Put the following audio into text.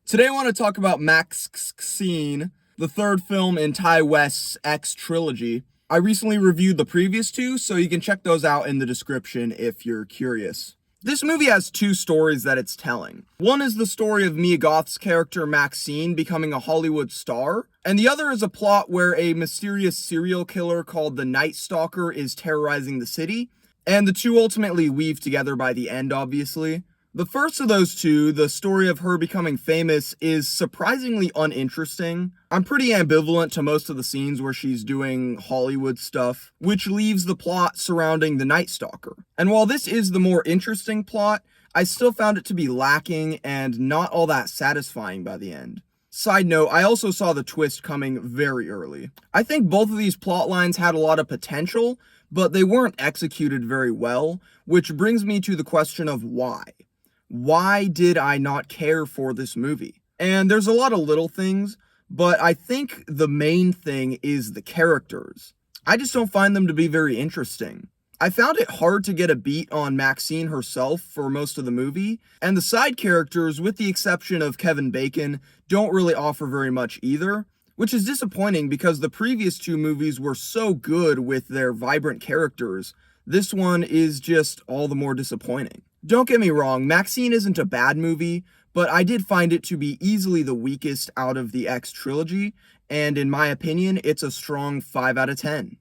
Today I want to talk about MAXXXINE, the third film in Ty West's X trilogy. I recently reviewed the previous two, so you can check those out in the description if you're curious. This movie has two stories that it's telling. One is the story of Mia Goth's character MAXXXINE becoming a Hollywood star, and the other is a plot where a mysterious serial killer called the Night Stalker is terrorizing the city, and the two ultimately weave together by the end, obviously. The first of those two, the story of her becoming famous, is surprisingly uninteresting. I'm pretty ambivalent to most of the scenes where she's doing Hollywood stuff, which leaves the plot surrounding the Night Stalker. And while this is the more interesting plot, I still found it to be lacking and not all that satisfying by the end. Side note, I also saw the twist coming very early. I think both of these plot lines had a lot of potential, but they weren't executed very well, which brings me to the question of why. Why did I not care for this movie? And there's a lot of little things, but I think the main thing is the characters. I just don't find them to be very interesting. I found it hard to get a beat on MAXXXINE herself for most of the movie, and the side characters, with the exception of Kevin Bacon, don't really offer very much either, which is disappointing because the previous two movies were so good with their vibrant characters. This one is just all the more disappointing. Don't get me wrong, MAXXXINE isn't a bad movie, but I did find it to be easily the weakest out of the X trilogy, and in my opinion, it's a strong 5 out of 10.